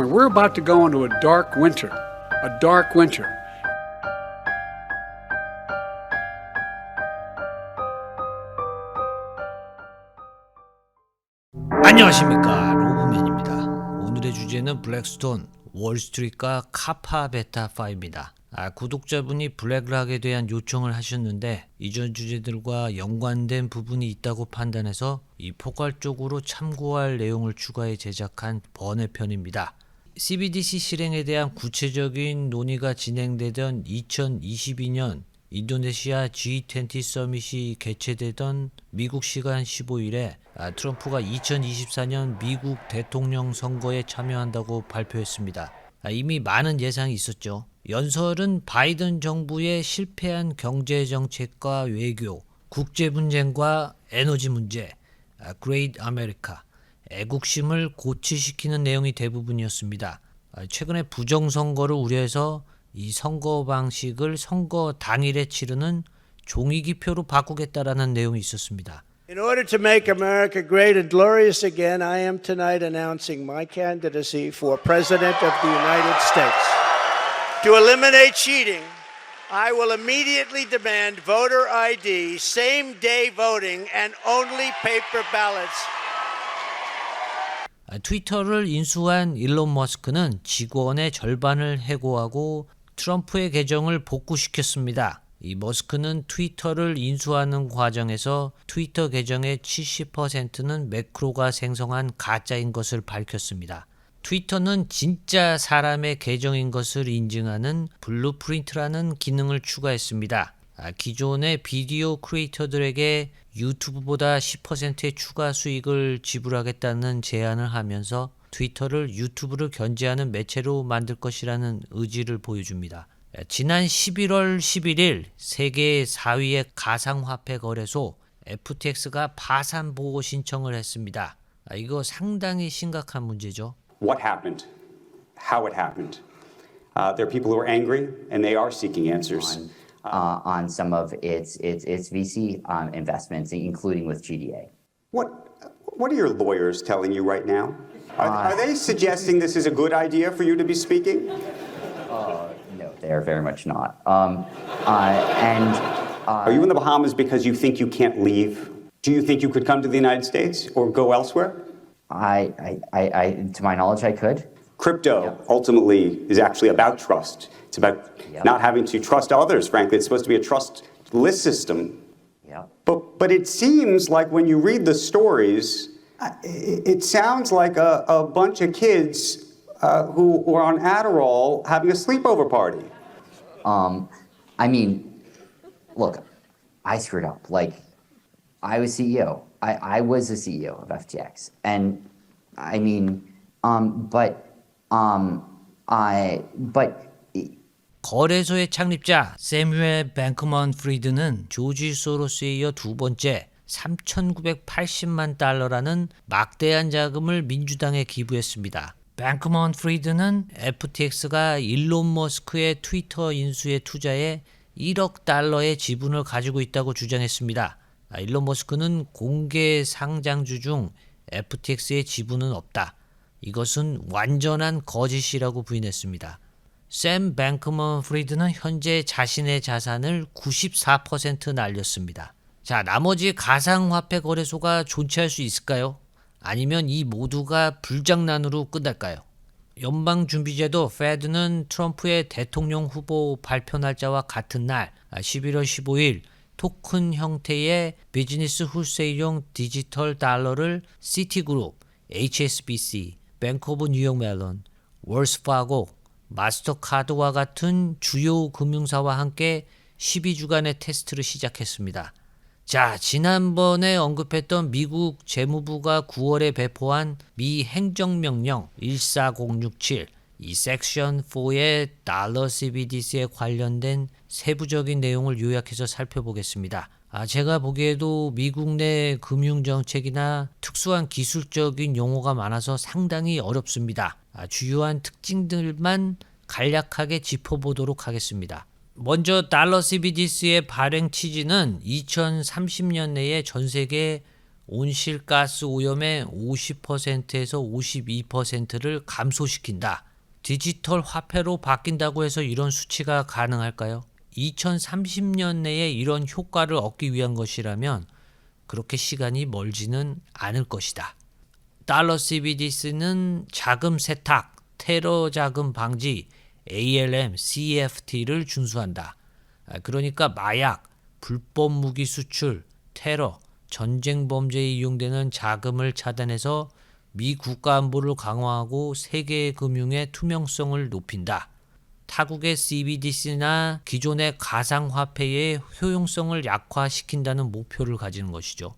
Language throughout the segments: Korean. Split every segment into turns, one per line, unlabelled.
We're about to go into a dark winter. A dark winter.
안녕하십니까, 로브맨입니다. 오늘의 주제는 블랙스톤, 월스트리트과 카파 베타5입니다. 구독자분이 블랙락에 대한 요청을 하셨는데 이전 주제들과 연관된 부분이 있다고 판단해서 이 포괄적으로 참고할 내용을 추가해 제작한 번외편입니다. CBDC 실행에 대한 구체적인 논의가 진행되던 2022년 인도네시아 G20 서밋이 개최되던 미국 시간 15일에 트럼프가 2024년 미국 대통령 선거에 참여한다고 발표했습니다. 이미 많은 예상이 있었죠. 연설은 바이든 정부의 실패한 경제정책과 외교, 국제분쟁과 에너지 문제, Great America, 애국심을 고취시키는 내용이 대부분이었습니다. 최근에 부정선거를 우려해서 이 선거 방식을 선거 당일에 치르는 종이기표로 바꾸겠다라는 내용이 있었습니다.
In order to make America great and glorious again, I am tonight announcing my candidacy for President of the United States. To eliminate cheating, I will immediately demand voter ID, same-day voting, and only paper ballots.
트위터를 인수한 일론 머스크는 직원의 절반을 해고하고 트럼프의 계정을 복구시켰습니다. 이 머스크는 트위터를 인수하는 과정에서 트위터 계정의 70%는 매크로가 생성한 가짜인 것을 밝혔습니다. 트위터는 진짜 사람의 계정인 것을 인증하는 블루프린트라는 기능을 추가했습니다. 기존의 비디오 크리에이터들에게 유튜브보다 10%의 추가 수익을 지불하겠다는 제안을 하면서 트위터를 유튜브를 견제하는 매체로 만들 것이라는 의지를 보여줍니다. 지난 11월 11일 세계 4위의 가상화폐 거래소 FTX가 파산 보고 신청을 했습니다. 이거 상당히 심각한 문제죠.
What happened? How it happened? There are people who are angry and they are seeking answers.
On some of its VC investments, including with GDA.
What are your lawyers telling you right now? Are they suggesting this is a good idea for you to be speaking?
No, they are very much not. And
Are you in the Bahamas because you think you can't leave? Do you think you could come to the United States or go elsewhere?
to my knowledge, I could.
Crypto ultimately is actually about trust. It's about not having to trust others, frankly. It's supposed to be a trustless system.
Yeah.
But it seems like when you read the stories, it sounds like a bunch of kids who are on Adderall having a sleepover party.
I mean, look, I screwed up. Like, I was CEO. I was the CEO of FTX, and I mean,
거래소의 창립자 세뮤엘 뱅크먼 프리드는 조지 소로스에 이어 두 번째 3,980만 달러라는 막대한 자금을 민주당에 기부했습니다. 뱅크먼 프리드는 FTX가 일론 머스크의 트위터 인수에 투자해 1억 달러의 지분을 가지고 있다고 주장했습니다. 일론 머스크는 공개 상장주 중 FTX의 지분은 없다. 이것은 완전한 거짓이라고 부인했습니다. 샘 뱅크먼 프리드는 현재 자신의 자산을 94% 날렸습니다. 자, 나머지 가상화폐 거래소가 존치할 수 있을까요? 아니면 이 모두가 불장난으로 끝날까요? 연방준비제도 페드는 트럼프의 대통령 후보 발표 날짜와 같은 날 11월 15일 토큰 형태의 비즈니스 홀세일용 디지털 달러를 시티그룹, HSBC, 뱅크 오브 뉴욕 멜론, 월스파고, 마스터카드와 같은 주요 금융사와 함께 12주간의 테스트를 시작했습니다. 자, 지난번에 언급했던 미국 재무부가 9월에 배포한 미 행정명령 14067, 이 섹션 4의 달러 CBDC에 관련된 세부적인 내용을 요약해서 살펴보겠습니다. 제가 보기에도 미국 내 금융정책이나 특수한 기술적인 용어가 많아서 상당히 어렵습니다. 주요한 특징들만 간략하게 짚어보도록 하겠습니다. 먼저 달러 CBDC의 발행 취지는 2030년 내에 전 세계 온실가스 오염의 50%에서 52%를 감소시킨다. 디지털 화폐로 바뀐다고 해서 이런 수치가 가능할까요? 2030년 내에 이런 효과를 얻기 위한 것이라면 그렇게 시간이 멀지는 않을 것이다. 달러 CBDC는 자금 세탁, 테러 자금 방지, ALM, CFT를 준수한다. 그러니까 마약, 불법 무기 수출, 테러, 전쟁 범죄에 이용되는 자금을 차단해서 미 국가 안보를 강화하고 세계 금융의 투명성을 높인다. 타국의 CBDC나 기존의 가상화폐의 효용성을 약화시킨다는 목표를 가지는 것이죠.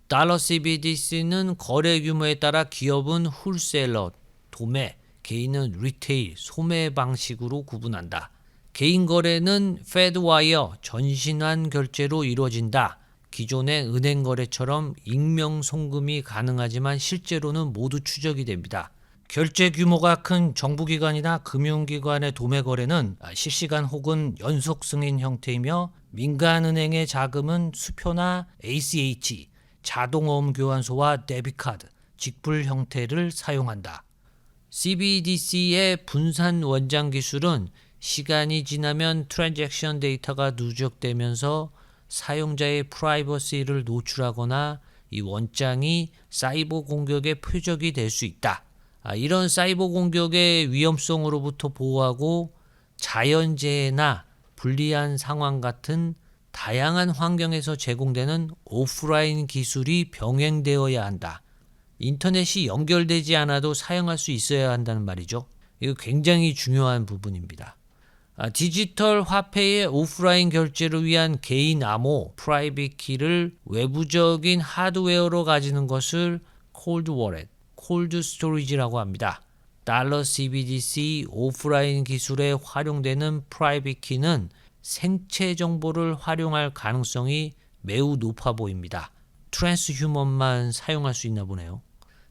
달러 CBDC는 거래 규모에 따라 기업은 홀셀러, 도매, 개인은 리테일, 소매 방식으로 구분한다. 개인 거래는 페드와이어, 전신환 결제로 이루어진다. 기존의 은행 거래처럼 익명 송금이 가능하지만 실제로는 모두 추적이 됩니다. 결제 규모가 큰 정부기관이나 금융기관의 도매 거래는 실시간 혹은 연속 승인 형태이며 민간은행의 자금은 수표나 ACH, 자동어음 교환소와 데비카드, 직불 형태를 사용한다. CBDC의 분산 원장 기술은 시간이 지나면 트랜잭션 데이터가 누적되면서 사용자의 프라이버시를 노출하거나 이 원장이 사이버 공격의 표적이 될 수 있다. 이런 사이버 공격의 위험성으로부터 보호하고 자연재해나 불리한 상황 같은 다양한 환경에서 제공되는 오프라인 기술이 병행되어야 한다. 인터넷이 연결되지 않아도 사용할 수 있어야 한다는 말이죠. 이거 굉장히 중요한 부분입니다. 디지털 화폐의 오프라인 결제를 위한 개인 암호, 프라이빗 키를 외부적인 하드웨어로 가지는 것을 콜드 워렛, 콜드 스토리지라고 합니다. 달러 CBDC 오프라인 기술에 활용되는 프라이빗 키는 생체 정보를 활용할 가능성이 매우 높아 보입니다. 트랜스휴먼만 사용할 수 있나 보네요.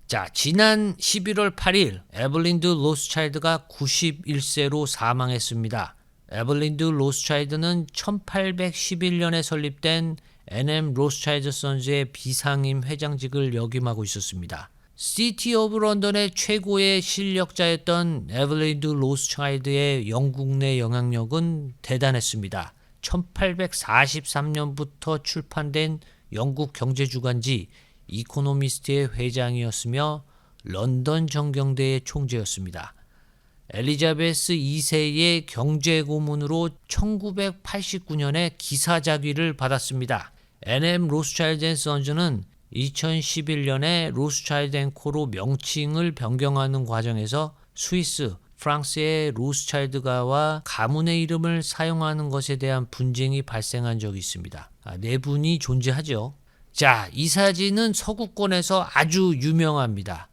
자, 지난 11월 8일 에블린드 로스차일드가 91세로 사망했습니다. 에블린드 로스차일드는 1811년에 설립된 NM 로스차일드 선즈의 비상임 회장직을 역임하고 있었습니다. 시티 오브 런던의 최고의 실력자였던 에블린드 로스차일드의 영국 내 영향력은 대단했습니다. 1843년부터 출판된 영국 경제주간지 이코노미스트의 회장이었으며 런던 정경대의 총재였습니다. 엘리자베스 2세의 경제고문으로 1989년에 기사자귀를 받았습니다. NM 로스차일드 앤 선즈는 2011년에 로스차일드 앤 코로 명칭을 변경하는 과정에서 스위스, 프랑스의 로스차일드가와 가문의 이름을 사용하는 것에 대한 분쟁이 발생한 적이 있습니다. 내분이 존재하죠. 자, 이 사진은 서구권에서 아주 유명합니다.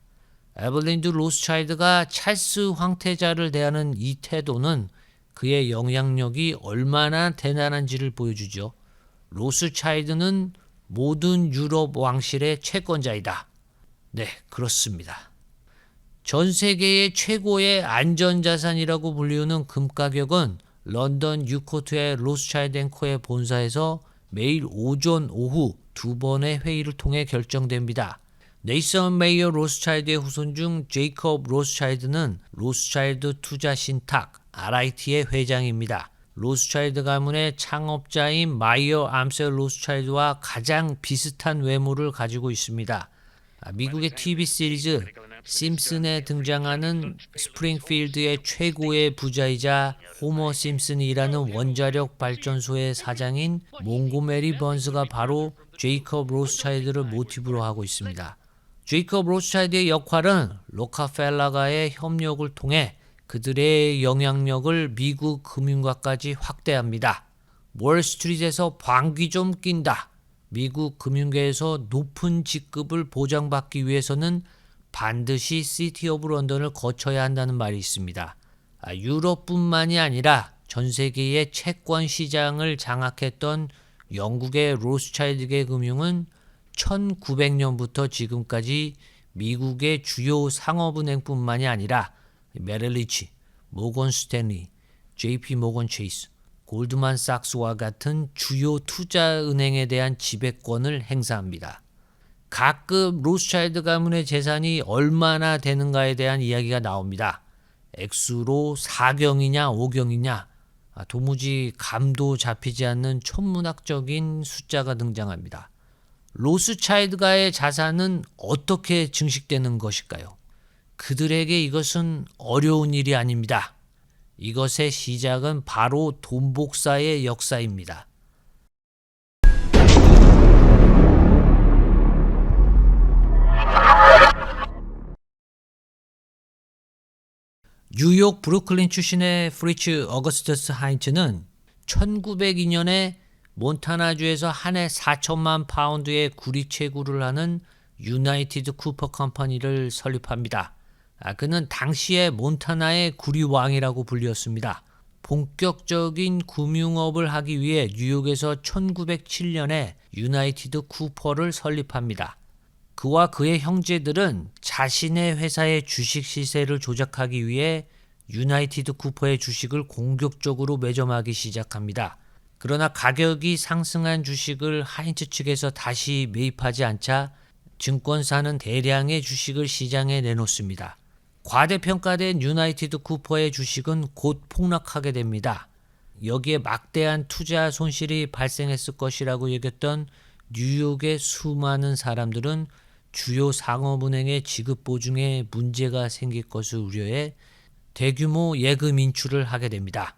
에블린드 로스차일드가 찰스 황태자를 대하는 이 태도는 그의 영향력이 얼마나 대단한지를 보여주죠. 로스차일드는 모든 유럽 왕실의 채권자이다. 네, 그렇습니다. 전 세계의 최고의 안전자산이라고 불리우는 금 가격은 런던 뉴코트의 로스차일드 앤 코의 본사에서 매일 오전, 오후 두 번의 회의를 통해 결정됩니다. 네이선 메이어 로스차일드의 후손 중 제이콥 로스차일드는 로스차일드 투자 신탁 RIT의 회장입니다. 로스차일드 가문의 창업자인 마이어 암셀 로스차일드와 가장 비슷한 외모를 가지고 있습니다. 미국의 TV 시리즈 심슨에 등장하는 스프링필드의 최고의 부자이자 호머 심슨이 일하는 원자력 발전소의 사장인 몽고메리 번스가 바로 제이콥 로스차일드를 모티브로 하고 있습니다. 제이콥 로스차일드의 역할은 로카펠러가의 협력을 통해 그들의 영향력을 미국 금융가까지 확대합니다. 월스트리트에서 방귀 좀 낀다. 미국 금융계에서 높은 직급을 보장받기 위해서는 반드시 시티 오브 런던을 거쳐야 한다는 말이 있습니다. 유럽뿐만이 아니라 전 세계의 채권 시장을 장악했던 영국의 로스차일드계 금융은 1900년부터 지금까지 미국의 주요 상업은행뿐만이 아니라 메릴리치, 모건 스탠리, JP 모건 체이스, 골드만삭스와 같은 주요 투자은행에 대한 지배권을 행사합니다. 가끔 로스차일드 가문의 재산이 얼마나 되는가에 대한 이야기가 나옵니다. 액수로 4경이냐 5경이냐 도무지 감도 잡히지 않는 천문학적인 숫자가 등장합니다. 로스차일드가의 자산은 어떻게 증식되는 것일까요? 그들에게 이것은 어려운 일이 아닙니다. 이것의 시작은 바로 돈 복사의 역사입니다. 뉴욕 브루클린 출신의 프리츠 어거스터스 하인츠는 1902년에 몬타나주에서 한 해 4천만 파운드의 구리 채굴을 하는 유나이티드 쿠퍼 컴퍼니를 설립합니다. 그는 당시의 몬타나의 구리왕이라고 불렸습니다. 본격적인 금융업을 하기 위해 뉴욕에서 1907년에 유나이티드 쿠퍼를 설립합니다. 그와 그의 형제들은 자신의 회사의 주식 시세를 조작하기 위해 유나이티드 쿠퍼의 주식을 공격적으로 매점하기 시작합니다. 그러나 가격이 상승한 주식을 하인츠 측에서 다시 매입하지 않자 증권사는 대량의 주식을 시장에 내놓습니다. 과대평가된 유나이티드 쿠퍼의 주식은 곧 폭락하게 됩니다. 여기에 막대한 투자 손실이 발생했을 것이라고 여겼던 뉴욕의 수많은 사람들은 주요 상업은행의 지급 보증에 문제가 생길 것을 우려해 대규모 예금 인출을 하게 됩니다.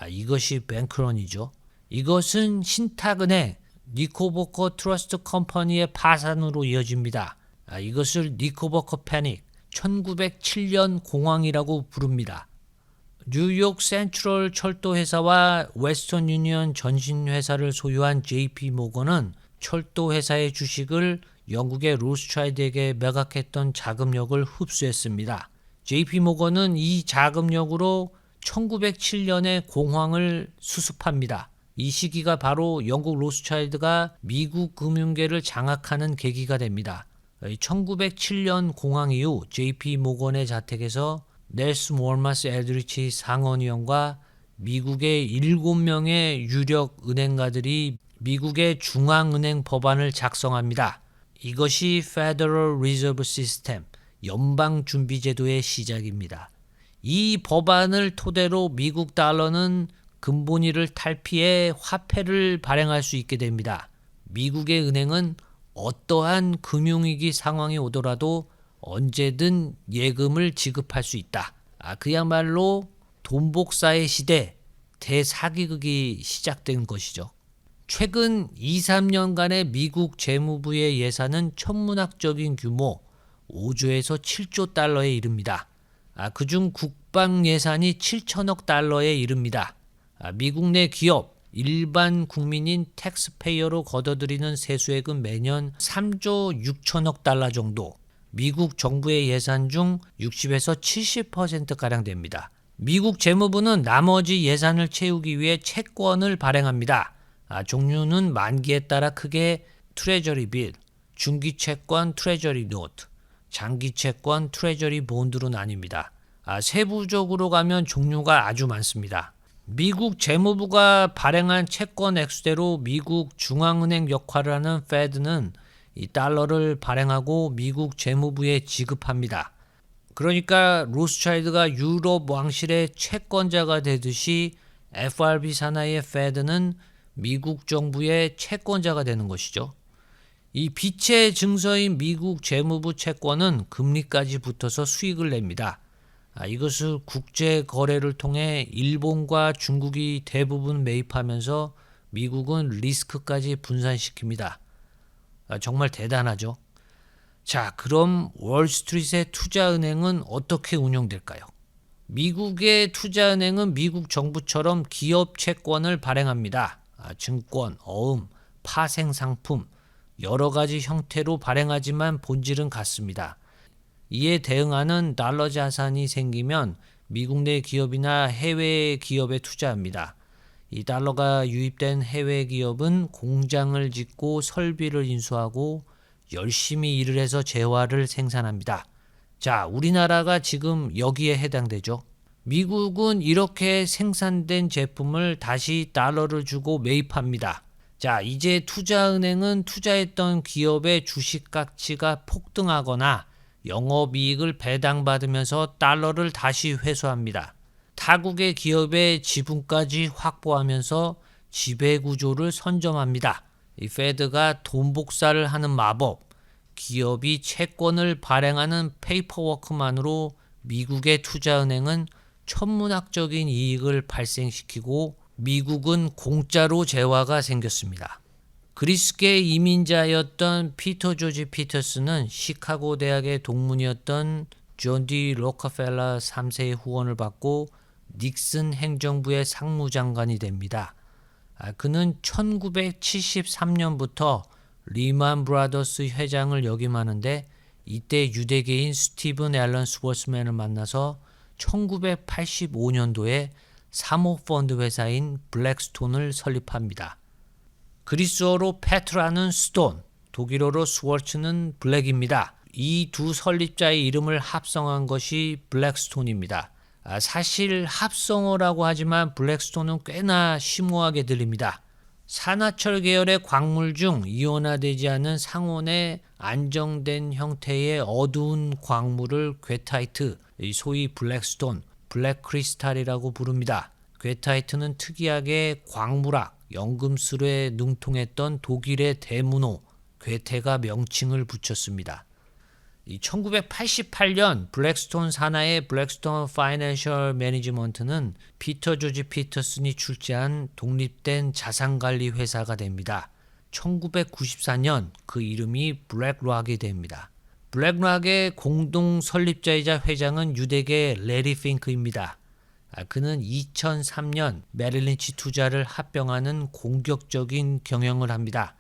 이것이 뱅크런이죠. 이것은 신탁은행 니코버커 트러스트 컴퍼니의 파산으로 이어집니다. 이것을 니코버커 패닉 1907년 공황이라고 부릅니다. 뉴욕 센트럴 철도 회사와 웨스턴 유니언 전신 회사를 소유한 JP 모건은 철도 회사의 주식을 영국의 로스차일드에게 매각했던 자금력을 흡수했습니다. JP 모건은 이 자금력으로 1907년의 공황을 수습합니다. 이 시기가 바로 영국 로스차일드가 미국 금융계를 장악하는 계기가 됩니다. 1907년 공황 이후 JP 모건의 자택에서 넬슨 월마스 엘드리치 상원의원과 미국의 7명의 유력 은행가들이 미국의 중앙은행 법안을 작성합니다. 이것이 Federal Reserve System, 연방준비제도의 시작입니다. 이 법안을 토대로 미국 달러는 근본위를 탈피해 화폐를 발행할 수 있게 됩니다. 미국의 은행은 어떠한 금융위기 상황이 오더라도 언제든 예금을 지급할 수 있다. 그야말로 돈복사의 시대, 대사기극이 시작된 것이죠. 최근 2-3년간의 미국 재무부의 예산은 천문학적인 규모 5조에서 7조 달러에 이릅니다. 그중 국방 예산이 7천억 달러에 이릅니다. 미국 내 기업, 일반 국민인 텍스페이어로 걷어들이는 세수액은 매년 3조 6천억 달러 정도, 미국 정부의 예산 중 60에서 70%가량 됩니다. 미국 재무부는 나머지 예산을 채우기 위해 채권을 발행합니다. 종류는 만기에 따라 크게 트레저리 빌, 중기 채권 트레저리 노트, 장기 채권 트레저리 본드로 나뉩니다. 세부적으로 가면 종류가 아주 많습니다. 미국 재무부가 발행한 채권 액수대로 미국 중앙은행 역할을 하는 페드는 이 달러를 발행하고 미국 재무부에 지급합니다. 그러니까 로스차일드가 유럽 왕실의 채권자가 되듯이 FRB 산하의 페드는 미국 정부의 채권자가 되는 것이죠. 이 빛의 증서인 미국 재무부 채권은 금리까지 붙어서 수익을 냅니다. 이것을 국제 거래를 통해 일본과 중국이 대부분 매입하면서 미국은 리스크까지 분산시킵니다. 정말 대단하죠. 자, 그럼 월스트리트의 투자은행은 어떻게 운영될까요? 미국의 투자은행은 미국 정부처럼 기업 채권을 발행합니다. 증권, 어음, 파생상품, 여러 가지 형태로 발행하지만 본질은 같습니다. 이에 대응하는 달러 자산이 생기면 미국 내 기업이나 해외 기업에 투자합니다. 이 달러가 유입된 해외 기업은 공장을 짓고 설비를 인수하고 열심히 일을 해서 재화를 생산합니다. 자, 우리나라가 지금 여기에 해당되죠. 미국은 이렇게 생산된 제품을 다시 달러를 주고 매입합니다. 자, 이제 투자은행은 투자했던 기업의 주식 가치가 폭등하거나 영업이익을 배당받으면서 달러를 다시 회수합니다. 타국의 기업의 지분까지 확보하면서 지배구조를 선점합니다. 이 페드가 돈 복사를 하는 마법, 기업이 채권을 발행하는 페이퍼워크만으로 미국의 투자은행은 천문학적인 이익을 발생시키고 미국은 공짜로 재화가 생겼습니다. 그리스계 이민자였던 피터 조지 피터스는 시카고 대학의 동문이었던 존 디 로커펠러 3세의 후원을 받고 닉슨 행정부의 상무장관이 됩니다. 그는 1973년부터 리만 브라더스 회장을 역임하는데 이때 유대계인 스티븐 앨런 스워스맨을 만나서 1985년도에 사모펀드 회사인 블랙스톤을 설립합니다. 그리스어로 페트라는 스톤, 독일어로 스워츠는 블랙입니다. 이 두 설립자의 이름을 합성한 것이 블랙스톤입니다. 사실 합성어라고 하지만 블랙스톤은 꽤나 심오하게 들립니다. 산화철 계열의 광물 중 이온화되지 않은 상온의 안정된 형태의 어두운 광물을 괴타이트, 소위 블랙스톤, 블랙크리스탈이라고 부릅니다. 괴타이트는 특이하게 광물학, 연금술에 능통했던 독일의 대문호 괴테가 명칭을 붙였습니다. 1988년 블랙스톤 산하의 블랙스톤 파이낸셜 매니지먼트는 피터 조지 피터슨이 출자한 독립된 자산관리 회사가 됩니다. 1994년 그 이름이 블랙락이 됩니다. 블랙락의 공동 설립자이자 회장은 유대계 레리 핑크입니다. 그는 2003년 메릴린치 투자를 합병하는 공격적인 경영을 합니다.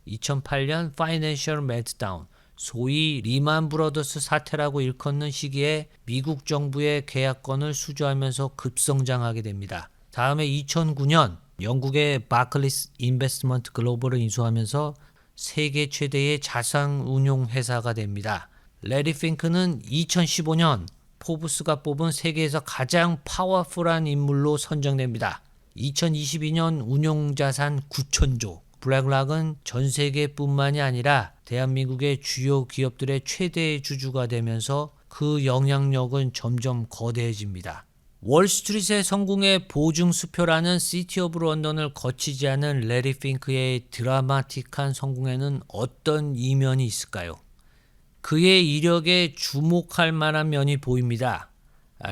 2008년 파이낸셜 멜트다운, 소위 리만 브러더스 사태라고 일컫는 시기에 미국 정부의 계약권을 수주하면서 급성장하게 됩니다. 다음에 2009년 영국의 바클리스 인베스트먼트 글로벌을 인수하면서 세계 최대의 자산운용 회사가 됩니다. 레리 핑크는 2015년 포브스가 뽑은 세계에서 가장 파워풀한 인물로 선정됩니다. 2022년 운용자산 9천조. 블랙락은 전 세계뿐만이 아니라 대한민국의 주요 기업들의 최대 주주가 되면서 그 영향력은 점점 거대해집니다. 월스트리트의 성공의 보증수표라는 시티 오브 런던을 거치지 않은 레리 핑크의 드라마틱한 성공에는 어떤 이면이 있을까요? 그의 이력에 주목할 만한 면이 보입니다.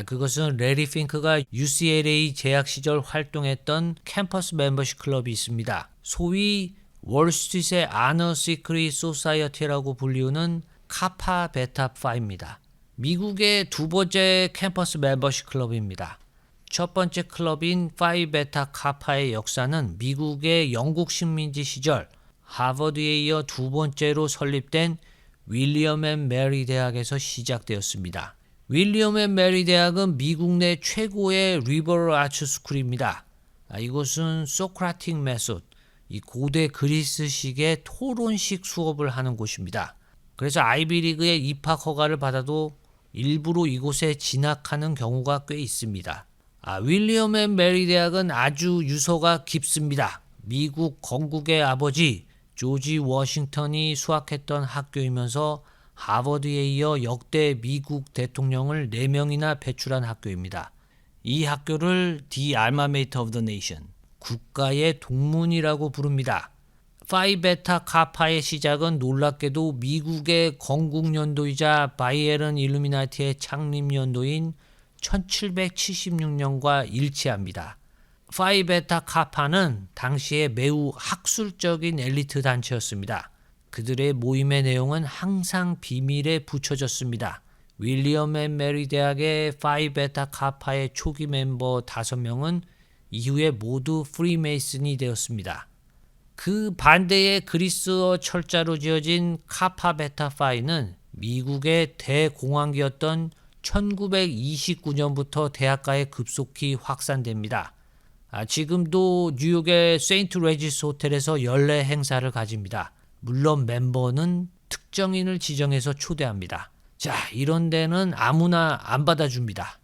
그것은 레리 핑크가 UCLA 재학 시절 활동했던 캠퍼스 멤버십 클럽이 있습니다. 소위 월스트리트의 아너 시크릿 소사이어티라고 불리우는 카파 베타 파입니다. 미국의 두 번째 캠퍼스 멤버십 클럽입니다. 첫 번째 클럽인 파이 베타 카파의 역사는 미국의 영국 식민지 시절 하버드에 이어 두 번째로 설립된 윌리엄 앤 메리 대학에서 시작되었습니다. 윌리엄 앤 메리 대학은 미국 내 최고의 리버럴 아츠 스쿨입니다. 이곳은 소크라틱 메소드, 이 고대 그리스식의 토론식 수업을 하는 곳입니다. 그래서 아이비리그에 입학 허가를 받아도 일부러 이곳에 진학하는 경우가 꽤 있습니다. 윌리엄 앤 메리 대학은 아주 유서가 깊습니다. 미국 건국의 아버지 조지 워싱턴이 수학했던 학교이면서 하버드에 이어 역대 미국 대통령을 4명이나 배출한 학교입니다. 이 학교를 The Alma Mater of the Nation, 국가의 동문이라고 부릅니다. 파이 베타 카파의 시작은 놀랍게도 미국의 건국연도이자 바이에른 일루미나티의 창립연도인 1776년과 일치합니다. 파이 베타 카파는 당시에 매우 학술적인 엘리트 단체였습니다. 그들의 모임의 내용은 항상 비밀에 붙여졌습니다. 윌리엄 앤 메리 대학의 파이 베타 카파의 초기 멤버 5명은 이후에 모두 프리메이슨이 되었습니다. 그 반대의 그리스어 철자로 지어진 카파 베타 파이는 미국의 대공황기였던 1929년부터 대학가에 급속히 확산됩니다. 지금도 뉴욕의 세인트 레지스 호텔에서 연례 행사를 가집니다. 물론 멤버는 특정인을 지정해서 초대합니다. 자, 이런 데는 아무나 안 받아줍니다.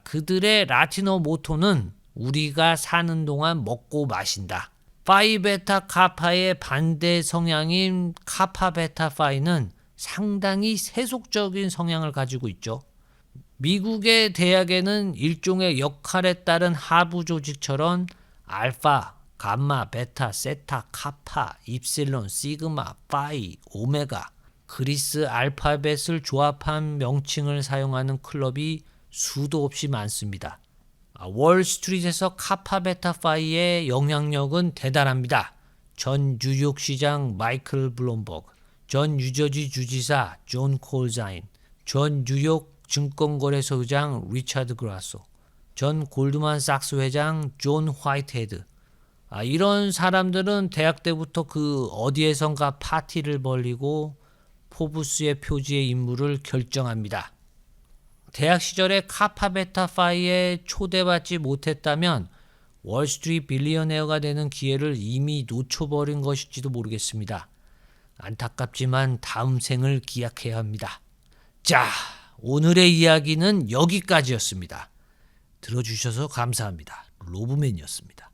그들의 라틴어 모토는 우리가 사는 동안 먹고 마신다. 파이 베타 카파의 반대 성향인 카파 베타 파이는 상당히 세속적인 성향을 가지고 있죠. 미국의 대학에는 일종의 역할에 따른 하부 조직처럼 알파, 감마, 베타, 세타, 카파, 입실론, 시그마, 파이, 오메가, 그리스 알파벳을 조합한 명칭을 사용하는 클럽이 수도 없이 많습니다. 월스트리트에서 카파 베타 파이의 영향력은 대단합니다. 전 뉴욕 시장 마이클 블룸버그, 전 뉴저지 주지사 존 콜자인, 전 뉴욕 증권거래소 의장 리차드 그라소, 전 골드만삭스 회장 존 화이트헤드. 이런 사람들은 대학 때부터 그 어디에선가 파티를 벌이고 포브스의 표지의 인물을 결정합니다. 대학 시절에 카파 베타 파이에 초대받지 못했다면 월스트리트 빌리어네어가 되는 기회를 이미 놓쳐버린 것일지도 모르겠습니다. 안타깝지만 다음 생을 기약해야 합니다. 자, 오늘의 이야기는 여기까지였습니다. 들어주셔서 감사합니다. 로브맨이었습니다.